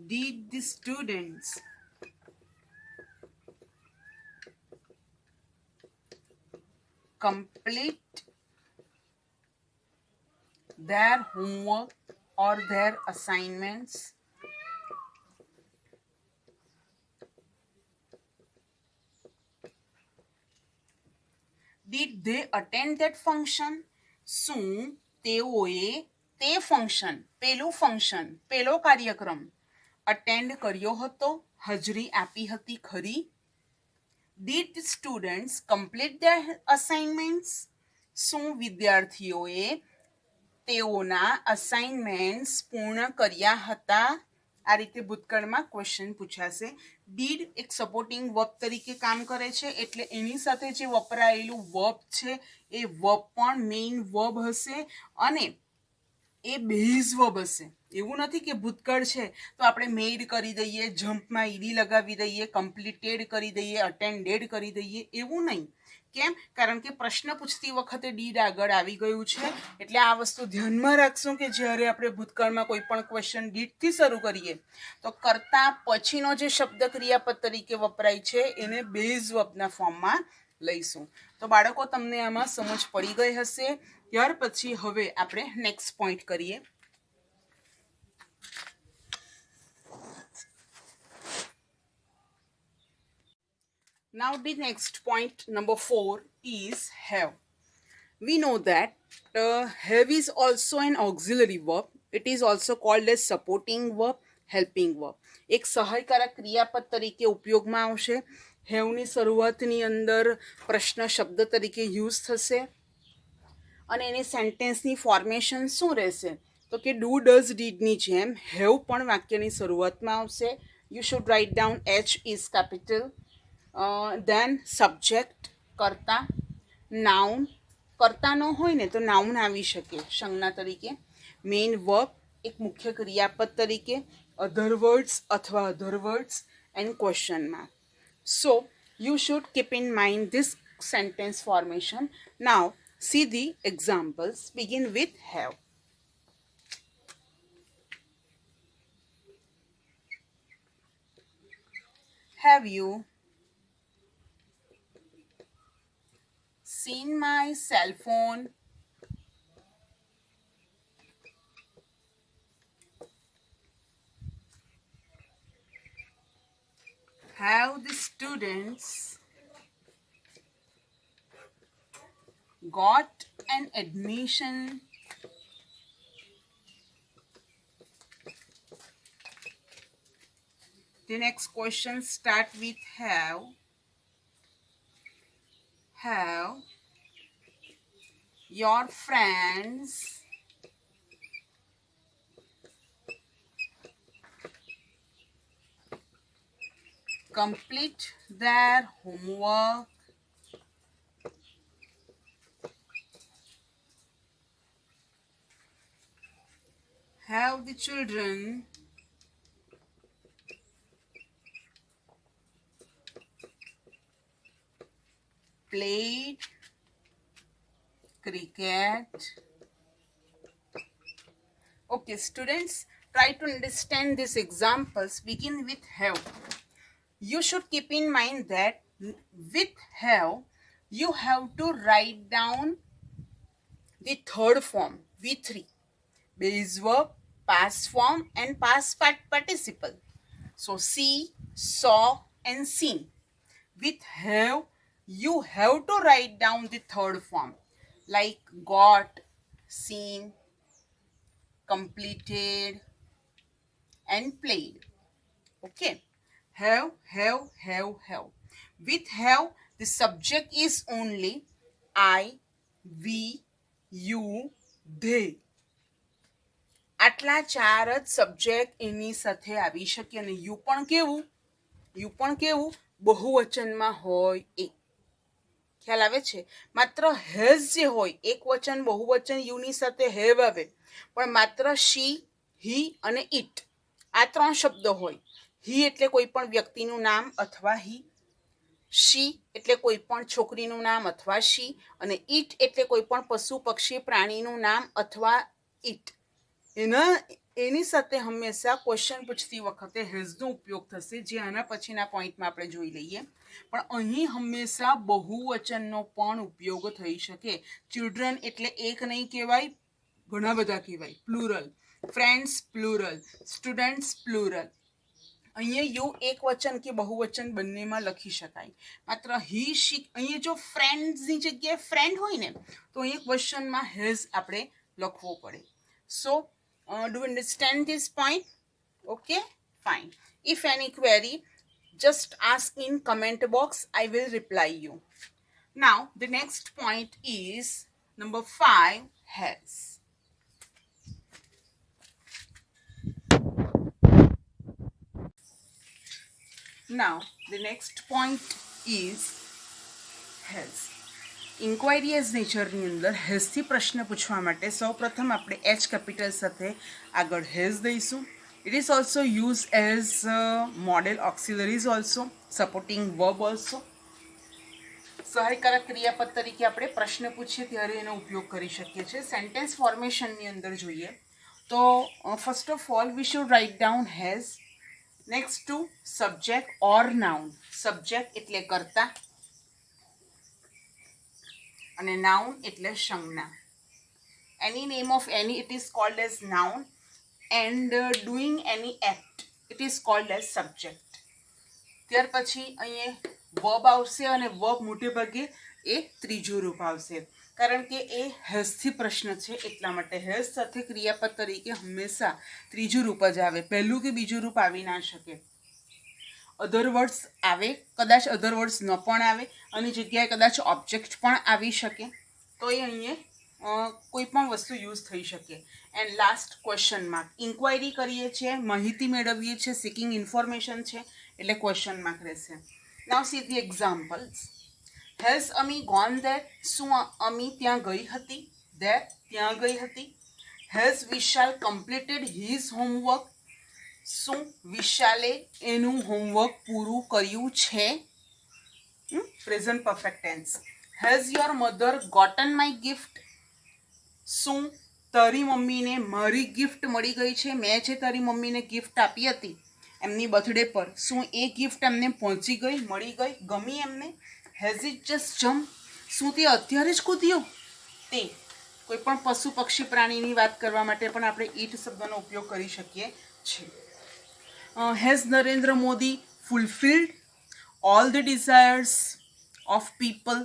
Did the students complete their homework or their assignments? Did they attend that function? શું તેઓએ તે ફંક્શન, પેલું ફંક્શન, પેલો કાર્યક્રમ અટેન્ડ કર્યો હતો, હાજરી આપી હતી ખરી? Did the students complete their assignments? શું વિદ્યાર્થીઓએ તેઓના અસાઇનમેન્ટ્સ પૂર્ણ કર્યા હતા? આ રીતે ભૂતકાળમાં ક્વેશ્ચન પૂછાશે. ડીડ એક સપોર્ટિંગ વર્બ તરીકે કામ કરે છે, એટલે એની સાથે જે વપરાયેલું વર્બ છે એ વર્બ પણ મેઇન વર્બ હશે અને એ બેઝ વર્બ હશે. એવું નથી કે ભૂતકાળ છે તો આપણે મેડ કરી દઈએ, જમ્પમાં ઈડી લગાવી દઈએ, કમ્પ્લીટેડ કરી દઈએ, અટેન્ડેડ કરી દઈએ, એવું નહીં. કેમ? કારણ કે પ્રશ્ન પૂછતી વખતે ડીડ આગળ આવી ગયું છે. એટલે આ વસ્તુ ધ્યાનમાં રાખશું કે જ્યારે આપણે ભૂતકાળમાં કોઈ પણ ક્વેશ્ચન ડીડથી શરૂ કરીએ તો કરતા પછીનો જે શબ્દ ક્રિયાપદ તરીકે વપરાય છે એને બેઝ વર્બના ફોર્મમાં લઈશું. તો બાળકો તમને આમાં સમજ પડી ગઈ હશે. ત્યાર પછી હવે આપણે નેક્સ્ટ પોઈન્ટ કરીએ. Now the next point, number 4, is have. We know that have is also an auxiliary verb. It is also called as supporting verb, helping verb. એક સહાયકારક ક્રિયાપદ તરીકે ઉપયોગમાં આવશે. હેવની શરૂઆતની અંદર પ્રશ્ન શબ્દ તરીકે યુઝ થશે અને એની સેન્ટેન્સની ફોર્મેશન શું રહેશે તો કે ડુ ડઝ ડીડની જેમ હેવ પણ વાક્યની શરૂઆતમાં આવશે. You should write down H is capital. Then subject કર્તા, નાઉન કર્તા ન હોય ને તો નાઉન આવી શકે સંજ્ઞા તરીકે, મેઇન વર્બ એક મુખ્ય ક્રિયાપદ તરીકે, અધર વર્ડ્સ અથવા અધર words and question mark. So you should keep in mind this sentence formation. Now see the examples. Begin with have. Have you seen my cell phone? Have the students got an admission? The next question start with have. Have your friends complete their homework, have the children played cricket? Okay, students, try to understand these examples. Begin with have. You should keep in mind that with have, you have to write down the third form, V3, base verb, past form, and past participle. So see, saw, and seen. With have, you have to write down the third form, like got, seen, completed, and played. Okay, have. With have, the subject is only I, we, you, they. આટલા ચાર જ subject એની સાથે આવી શકે. અને you પણ કેવું બહુવચનમાં હોય એ ખ્યાલ આવે છે. માત્ર હેઝ જે હોય એક વચન બહુવચન યુની સાથે હેવ આવે, પણ માત્ર શી, હી અને ઇટ આ ત્રણ શબ્દો હોય. હી એટલે કોઈ પણ વ્યક્તિનું નામ અથવા હી, શી એટલે કોઈ પણ છોકરીનું નામ અથવા શી, અને ઇટ એટલે કોઈ પણ પશુ પક્ષી પ્રાણીનું નામ અથવા ઇટ. એની સાથે હંમેશા ક્વેશ્ચન પૂછતી વખતે હેઝનો ઉપયોગ થશે, જે આના પછીના પોઈન્ટમાં આપણે જોઈ લઈએ. પણ અહીં હંમેશા બહુવચનનો પણ ઉપયોગ થઈ શકે. ચિલ્ડ્રન એટલે એક નહીં કહેવાય, ઘણા બધા કહેવાય. Plural, friends plural, students plural. અહીંયા યુ એક વચન કે બહુવચન બંનેમાં લખી શકાય. માત્ર હી, શી, અહીંયા જો ફ્રેન્ડ્સની જગ્યાએ ફ્રેન્ડ હોય ને તો અહીંયા ક્વેશ્ચનમાં હેઝ આપણે લખવો પડે. સો do you understand this point? Okay, fine. If any query, just ask in comment box. I will reply you. Now the next point is number 5, has. Now the next point is has. Inquiry as નેચરની અંદર હેઝથી પ્રશ્ન પૂછવા માટે સૌપ્રથમ આપણે H capital સાથે આગળ હેઝ દઈશું. It is also use as model auxiliaries also, supporting verb also. સહાયકારક ક્રિયાપદ તરીકે આપણે પ્રશ્ન પૂછીએ ત્યારે એનો ઉપયોગ કરી શકીએ છીએ. સેન્ટેન્સ ફોર્મેશનની અંદર જોઈએ તો first of all we should write down has. Next to subject or noun. Subject એટલે કર્તા અને નાઉન એટલે સંજ્ઞા. Any name of any it is called as noun, and doing any act it is called as subject. ત્યાર પછી અહીંયા verb આવશે અને વર્બ મોટે ભાગે એ ત્રીજું રૂપ આવશે, કારણ કે એ હેઝથી પ્રશ્ન છે એટલા માટે. હેઝ સાથે ક્રિયાપદ તરીકે હંમેશા ત્રીજું રૂપ જ આવે, પહેલું કે બીજું રૂપ આવી ના શકે. અધર વર્ડ્સ આવે, કદાચ અધર વર્ડ્સ ન પણ આવે, અને જગ્યાએ કદાચ ઓબ્જેક્ટ પણ આવી શકે, તો એ અહીંયા કોઈ પણ વસ્તુ યુઝ થઈ શકે. And last question mark. Inquiry કરીએ છીએ, માહિતી મેળવીએ છીએ, સિકિંગ ઇન્ફોર્મેશન છે એટલે ક્વેશ્ચન માર્ક રહેશે. Now see the examples. Has Ami gone there. શું અમી ત્યાં ગઈ હતી? ધેર ત્યાં ગઈ હતી. Has Vishal completed his homework. શું વિશાલે એનું હોમવર્ક પૂરું કર્યું છે? Present perfect tense. Has your mother gotten my gift. શું તારી મમ્મીને મારી ગિફ્ટ મળી ગઈ છે? મેં જે તારી મમ્મીને ગિફ્ટ આપી હતી એમની બર્થડે પર, શું એ ગિફ્ટ એમને પહોંચી ગઈ, મળી ગઈ, ગમી એમને? Has it just jump. શું તે અત્યારે જ કૂદ્યો? તે કોઈ પણ પશુ પક્ષી પ્રાણીની વાત કરવા માટે પણ આપણે ઈટ શબ્દનો ઉપયોગ કરી શકીએ છીએ. Has Narendra Modi fulfilled all the desires of people.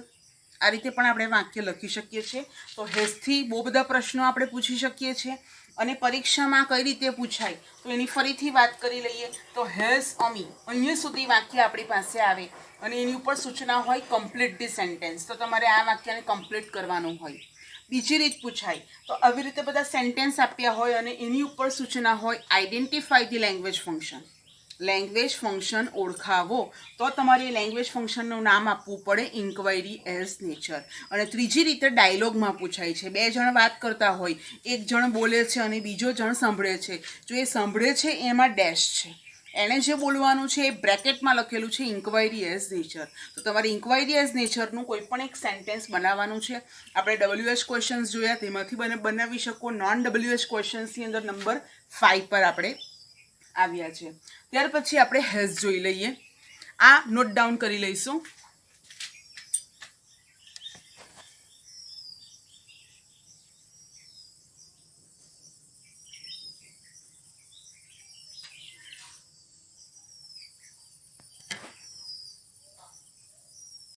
આ રીતે પણ આપણે વાક્ય લખી શકીએ છીએ. તો હેઝથી બહુ બધા પ્રશ્નો આપણે પૂછી શકીએ છીએ, અને પરીક્ષામાં કઈ રીતે પૂછાય તો એની ફરીથી વાત કરી લઈએ. તો હેઝ અમી, અહીંયા સુધી વાક્ય આપણી પાસે આવે અને એની ઉપર સૂચના હોય કમ્પ્લીટ ધી સેન્ટેન્સ, તો તમારે આ વાક્યને કમ્પ્લીટ કરવાનું હોય. બીજી રીત પૂછાય તો આવી રીતે બધા સેન્ટેન્સ આપ્યા હોય અને એની ઉપર સૂચના હોય identify the language function. Language function ઓળખાવો તો તમારે લેંગ્વેજ ફંક્શનનું નામ આપવું પડે ઇન્ક્વાયરી એઝ નેચર. અને ત્રીજી રીતે ડાયલોગમાં પૂછાય છે. બે જણ વાત કરતા હોય, એક જણ બોલે છે અને બીજો જણ સાંભળે છે. જો એ સાંભળે છે એમાં ડેશ છે, એણે જે બોલવાનું છે એ બ્રેકેટમાં લખેલું છે ઇન્ક્વાયરી એઝ નેચર. તો તમારે ઇન્ક્વાયરી એઝ નેચરનું કોઈ પણ એક સેન્ટેન્સ બનાવવાનું છે. આપણે WH ક્વેશ્ચન્સ જોયા, તેમાંથી બનાવી શકો. નોન WH ક્વેશ્ચન્સની અંદર નંબર 5 પર આપણે આવ્યા છે. ત્યાર પછી આપણે હેઝ જોઈ લઈએ. આ નોટ ડાઉન કરી લઈશું.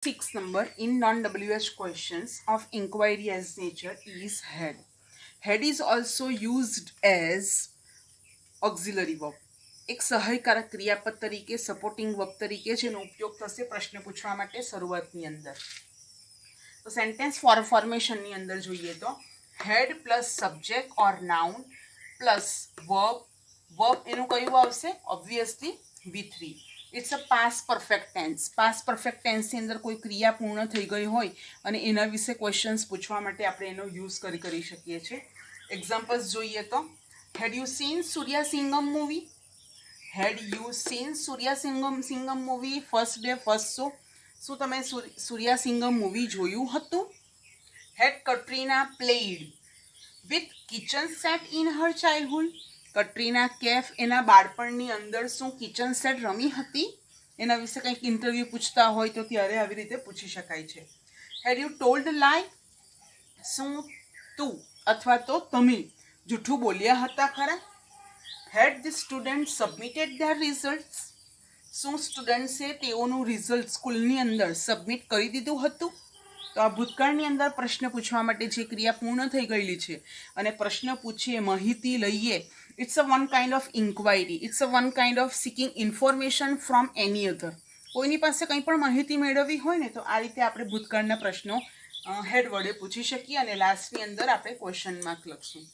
Sixth number in non-WH questions of inquiry as nature is had. Had is also used as auxiliary verb. એક સહાયકારક ક્રિયાપદ તરીકે, સપોર્ટિંગ વર્બ તરીકે જેનો ઉપયોગ થશે પ્રશ્ન પૂછવા માટે શરૂઆતની અંદર. તો સેન્ટેન્સ ફોર્મેશનની અંદર જોઈએ તો had plus subject or noun plus verb. Verb એનું કયું આવશે? Obviously V3. It's a past perfect tense. Past perfect ટેન્સની અંદર કોઈ ક્રિયા પૂર્ણ થઈ ગઈ હોય અને એના વિશે ક્વેશ્ચન્સ પૂછવા માટે આપણે એનો યુઝ કરી શકીએ છીએ. એક્ઝામ્પલ્સ જોઈએ તો had you seen Suryasingam movie? Had you seen Suryasingam movie first day first show? શું તમે સૂર્યાસિંગમ મૂવી જોયું હતું? Had Katrina played with kitchen set in her childhood? Katrina Kaif એના બાળપણની અંદર શું કિચન સેટ રમી હતી? એના વિશે કંઈક ઇન્ટરવ્યૂ પૂછતા હોય તો ત્યારે આવી રીતે પૂછી શકાય છે. હેડ યુ ટોલ્ડ લાય? શું તું અથવા તો તમે જૂઠું બોલ્યા હતા ખરા? Had the student submitted there results? શું સ્ટુડન્ટ્સે તેઓનું રિઝલ્ટ સ્કૂલની અંદર સબમિટ કરી દીધું હતું? તો આ ભૂતકાળની અંદર પ્રશ્ન પૂછવા માટે જે ક્રિયા પૂર્ણ થઈ ગયેલી છે અને પ્રશ્ન પૂછીએ, માહિતી લઈએ, it's a one kind of inquiry. It's a one kind of seeking information from any other. કોઈની પાસે કંઈ પણ માહિતી મેળવવી હોય ને તો આ રીતે આપણે ભૂતકાળના પ્રશ્નો હેડ વડે પૂછી શકીએ અને લાસ્ટની અંદર આપણે ક્વેશ્ચન માર્ક લખશું.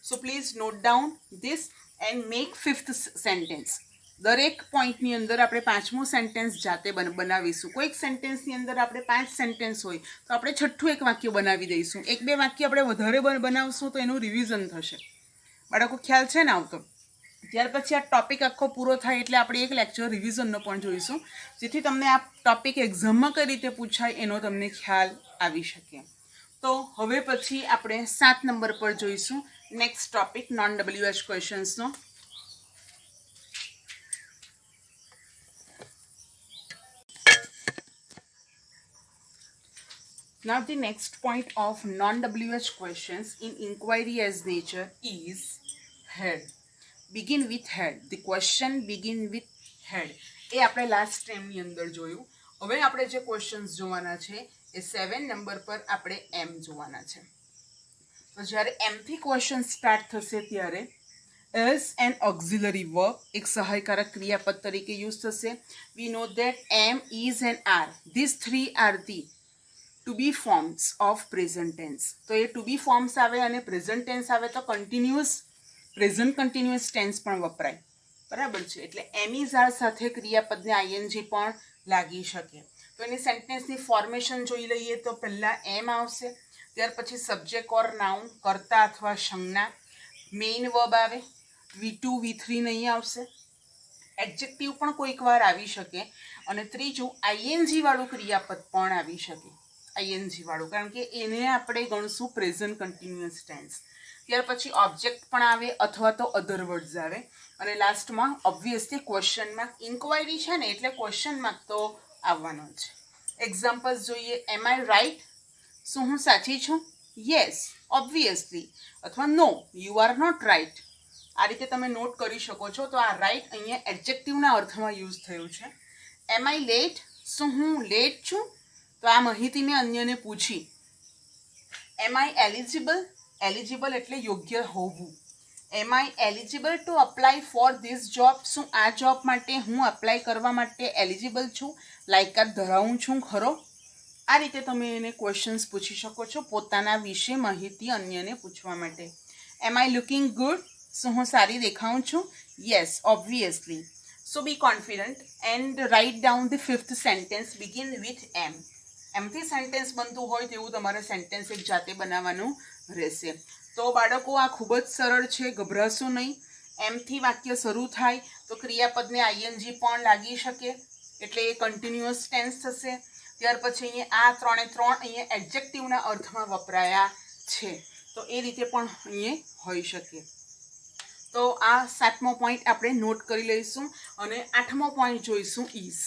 So please note down this and make 5th sentence. દરેક પોઈન્ટની અંદર આપણે 5મું સેન્ટેન્સ જાતે બનાવીશું. કોઈક સેન્ટેન્સની અંદર આપણે 5 સેન્ટેન્સ હોય તો આપણે 6થું એક વાક્ય બનાવી દઈશું. 1-2 વાક્ય આપણે વધારે બનાવશું તો એનું રિવિઝન થશે. બાળકો ખ્યાલ છે ને આવતો? ત્યાર પછી આ ટોપિક આખો પૂરો થાય એટલે આપણે એક લેક્ચર રિવિઝનનો પણ જોઈશું, જેથી તમને આ ટોપિક એક્ઝામમાં કઈ રીતે પૂછાય એનો તમને ખ્યાલ આવી શકે. તો હવે પછી આપણે 7 નંબર પર જોઈશું next topic non WH ક્વેશ્ચન્સનો. Now the next point of non-WH questions in inquiry as nature is head. Begin with head. The question begin with head. એ આપણે લાસ્ટ ટાઈમની અંદર જોયું. હવે આપણે જે ક્વેશ્ચન્સ જોવાના છે એ 7 નંબર પર આપણે M જોવાના છે. તો જ્યારે M થી ક્વેશ્ચન સ્ટાર્ટ થશે ત્યારે as an auxiliary verb એક સહાયકારક ક્રિયાપદ તરીકે યુઝ થશે. We know that am, is and are. These three are the to be forms of present tense. તો એ to be forms આવે અને present tense આવે તો present continuous tense પણ વપરાય. બરાબર છે? એટલે am is are સાથે ક્રિયાપદને ing પણ લાગી શકે. તો એની સેન્ટેન્સની ફોર્મેશન જોઈ લઈએ તો પહેલા am આવશે, ત્યાર પછી સબ્જેક્ટ ઓર નાઉન કર્તા અથવા સંજ્ઞા, મેઇન વર્બ આવે, V2 V3 નહીં આવશે, એડજેક્ટિવ પણ કોઈક વાર આવી શકે અને ત્રીજું ing વાળું ક્રિયાપદ પણ આવી શકે. ing વાળું, કારણ કે એને આપણે ગણશું પ્રેઝન્ટ કન્ટિન્યુઅસ ટેન્સ. ત્યાર પછી ઓબ્જેક્ટ પણ આવે અથવા તો અધર વર્ડ્સ આવે અને લાસ્ટમાં ઓબ્વિયસલી ક્વેશ્ચન માર્ક. ઇન્ક્વાયરી છે ને એટલે ક્વેશ્ચન માર્ક તો આવવાનો છે. એક્ઝામ્પલ્સ જોઈએ. એમ આઈ રાઈટ? શું હું સાચી છું? Yes obviously. અથવા નો યુ આર નોટ રાઈટ. આ રીતે તમે નોટ કરી શકો છો. તો આ રાઈટ અહીંયા એડજેક્ટિવના અર્થમાં યુઝ થયું છે. એમ આઈ લેટ? શું હું લેટ છું? તો આ માહિતી મેં અન્યને પૂછી. એમ આઈ એલિજિબલ? એલિજિબલ એટલે યોગ્ય હોવું. Am I eligible to apply for this job? શું આ જોબ માટે હું અપ્લાય કરવા માટે એલિજિબલ છું, લાયકાત ધરાવું છું ખરો? આ રીતે તમે એને ક્વેશ્ચન્સ પૂછી શકો છો પોતાના વિશે માહિતી અન્યને પૂછવા માટે. એમ આઈ લુકિંગ ગુડ? શું હું સારી દેખાઉં છું? Yes obviously. So be confident and write down the fifth sentence. Begin with M. એમથી સેન્ટેન્સ બનતું હોય તેવું તમારે સેન્ટેન્સ એક જાતે બનાવવાનું રહેશે. તો બાળકો આ ખૂબ જ સરળ છે, ગભરાશો નહીં. એમથી વાક્ય શરૂ થાય તો ક્રિયાપદને આઈએનજી પણ લાગી શકે, એટલે એ કન્ટિન્યુઅસ ટેન્સ થશે. ત્યાર પછી અહીંયા આ ત્રણે ત્રણ અહીંયા એડજેક્ટિવના અર્થમાં વપરાયા છે, તો એ રીતે પણ અહીંયા હોઈ શકે. તો આ 7મો પોઈન્ટ આપણે નોટ કરી લઈશું અને 8મો પોઈન્ટ જોઈશું is.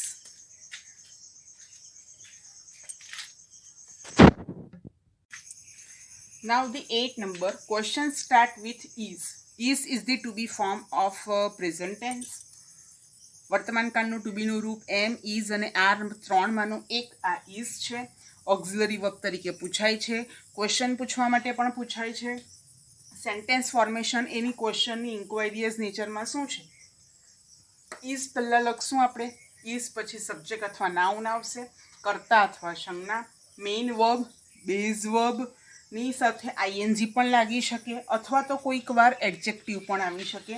Now the 8 number questions start with is. Is the to be form of present tense. વર્તમાન કાળનું to be નું રૂપ am, is અને are ત્રણમાંનું એક આ is છે. ઓક્ઝિલરી વર્બ તરીકે પૂછાય છે. ક્વેશ્ચન પૂછવા માટે પણ પૂછાય છે. સેન્ટેન્સ ફોર્મેશન એની ક્વેશ્ચનની ઇન્ક્વાયરીઝ નેચરમાં શું છે. is પહેલાં લખશું આપણે. is પછી સબ્જેક્ટ અથવા નાઉન આવશે, કર્તા અથવા સંજ્ઞા, મેઇન વર્બ, બેઝ વર્બ ની સાથે આઈએનજી પણ લાગી શકે, અથવા તો કોઈક વાર એડજેક્ટિવ પણ આવી શકે,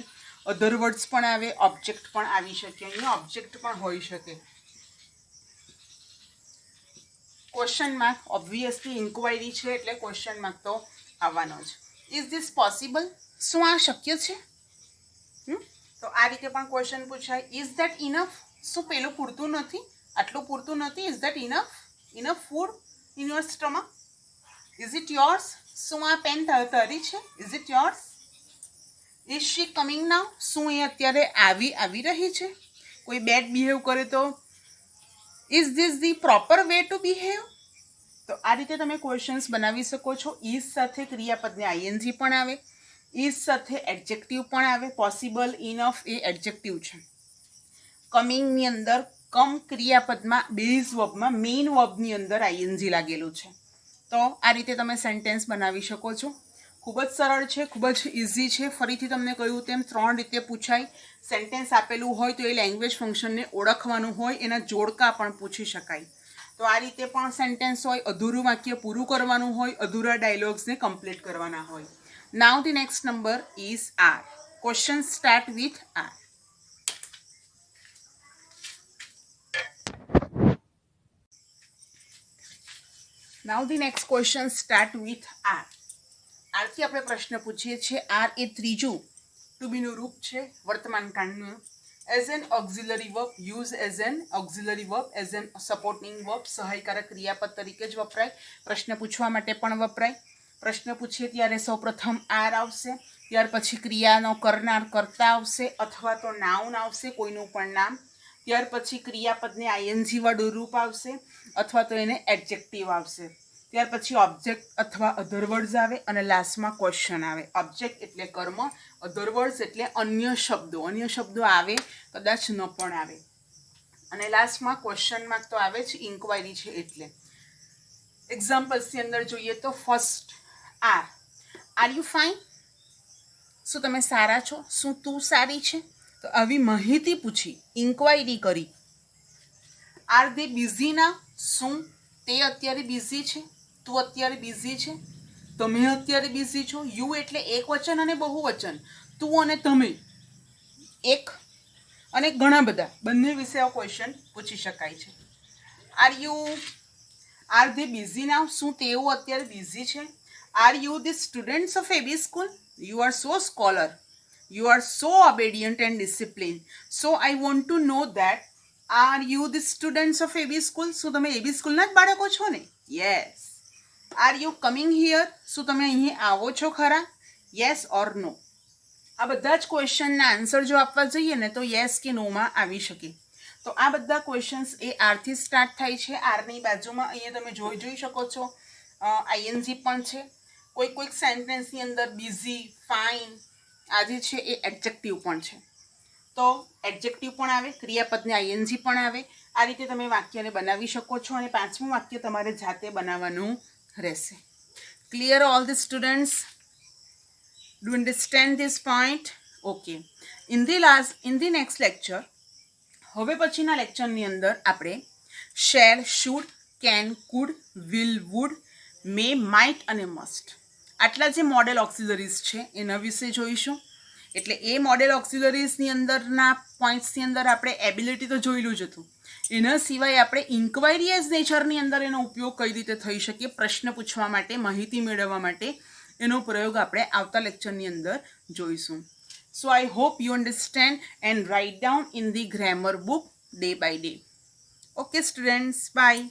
અધર વર્ડ્સ પણ આવે, ઓબ્જેક્ટ પણ આવી શકે. અહીંયા ઓબ્જેક્ટ પણ હોઈ શકે. ક્વેશ્ચન માર્ક ઓબ્વિયસલી ઇન્ક્વાયરી છે એટલે ક્વેશ્ચન માર્ક તો આવવાનો જ. ઇઝ ધીસ પોસિબલ, શું આ શક્ય છે. તો આ રીતે પણ ક્વેશ્ચન પૂછાય. ઇઝ ધેટ ઇનફ, શું પેલું પૂરતું નથી, આટલું પૂરતું નથી. Is that enough, enough food in your stomach. Is it yours, શું આ પેન તારી છે. Is it yours. Is she coming now, શું એ અત્યારે આવી રહી છે. કોઈ બેડ બિહેવ કરે તો is this the proper way to behave. તો આ રીતે તમે ક્વેશ્ચન્સ બનાવી શકો છો. ઇઝ સાથે ક્રિયાપદને આઈએનજી પણ આવે, ઇઝ સાથે એડજેક્ટિવ પણ આવે. પોસિબલ, ઇનફ એ એડજેક્ટિવ છે. કમિંગની અંદર કમ ક્રિયાપદમાં, બેઝ વર્બમાં, મેઇન વર્બની અંદર આઈએનજી લાગેલું છે. તો આ રીતે તમે સેન્ટેન્સ બનાવી શકો છો. ખૂબ જ સરળ છે, ખૂબ જ ઇઝી છે. ફરીથી તમને કહ્યું તેમ 3 રીતે પૂછાય. સેન્ટેન્સ આપેલું હોય તો એ લેંગ્વેજ ફંક્શનને ઓળખવાનું હોય, એના જોડકા પણ પૂછી શકાય. તો આ રીતે પણ સેન્ટેન્સ હોય. અધૂરું વાક્ય પૂરું કરવાનું હોય, અધૂરા ડાયલોગ્સને કમ્પ્લીટ કરવાના હોય. Now the next number is R. Question start with R. Now the next question start with R. આરથી આપણે પ્રશ્ન પૂછીએ છીએ. આર એ ત્રીજું ટુ બી નું રૂપ છે વર્તમાન કાળનું. As an auxiliary verb, use as an auxiliary verb, as an supporting verb, સહાયકારક ક્રિયાપદ તરીકે જ વપરાય. પ્રશ્ન પૂછવા માટે પણ વપરાય. પ્રશ્ન પૂછીએ ત્યારે સૌપ્રથમ આર આવશે, ત્યાર પછી ક્રિયાનો કરનાર કર્તા આવશે, અથવા તો નાઉન આવશે, કોઈનું પણ નામ. ત્યાર પછી ક્રિયાપદને આઈએનજી વાળું રૂપ આવશે, અથવા તો એને એડજેક્ટિવ આવશે. ત્યાર પછી ઓબ્જેક્ટ અથવા અધર વર્ડ્સ આવે અને લાસ્ટમાં ક્વેશ્ચન આવે. ઓબ્જેક્ટ એટલે કર્મ, અધર વર્ડ્સ એટલે અન્ય શબ્દો. અન્ય શબ્દો આવે, કદાચ ન પણ આવે. અને લાસ્ટમાં ક્વેશ્ચન માર્ક તો આવે જ, ઇન્ક્વાયરી છે એટલે. એક્ઝામ્પલ્સની અંદર જોઈએ તો ફર્સ્ટ આર યુ ફાઇન, શું તમે સારા છો, શું તું સારી છે. તો આવી માહિતી પૂછી, ઇન્ક્વાયરી કરી. આર ધે બિઝી ના, શું તે અત્યારે બિઝી છે, તું અત્યારે બિઝી છે, તમે અત્યારે બિઝી છો. યુ એટલે એક વચન અને બહુવચન, તું અને તમે, એક અને ઘણા બધા, બંને વિશે આ ક્વેશ્ચન પૂછી શકાય છે. આર ધે બિઝી નાઉ, શું તેઓ અત્યારે બિઝી છે. Are you the students of AB school, you are so scholar, you are so obedient and disciplined, so I want to know that are you the students of AB school. શું તમે AB સ્કૂલના જ બાળકો છો ને. yes. are you coming here, શું તમે અહીં આવો છો ખરા. yes or no. આ બધા જ ક્વેશ્ચનના આન્સર જો આપવા જઈએ ને તો યસ કે નોમાં આવી શકે. તો આ બધા ક્વેશ્ચન્સ એ આરથી સ્ટાર્ટ થાય છે. આરની બાજુમાં અહીંયા તમે જોઈ શકો છો આઈએનજી પણ છે. કોઈક સેન્ટેન્સની અંદર બિઝી, ફાઇન આ જે છે એ એડજેક્ટિવ પણ છે. તો એડજેક્ટિવ પણ આવે, ક્રિયાપદને આઈએનજી પણ આવે. આ રીતે તમે વાક્યને બનાવી શકો છો. અને 5મું વાક્ય તમારે જાતે બનાવવાનું રહેશે. Clear all the students? Do understand this point? Okay. In the next lecture, હવે પછીના લેક્ચરની અંદર આપણે shall, should, can, could, will, would, may, might અને મસ્ટ આટલા જે મોડેલ ઓક્સિલરીઝ છે એના વિશે જોઈશું. એટલે એ મોડેલ ઓક્સિલરીઝની અંદરના પોઈન્ટ્સની અંદર આપણે એબિલિટી તો જોયેલું જ હતું. એના સિવાય આપણે ઇન્ક્વાયરી એઝ નેચરની અંદર એનો ઉપયોગ કઈ રીતે થઈ શકે, પ્રશ્ન પૂછવા માટે, માહિતી મેળવવા માટે એનો પ્રયોગ આપણે આવતા લેક્ચરની અંદર જોઈશું. So I hope you understand and write down in the grammar book day by day. Okay students, bye.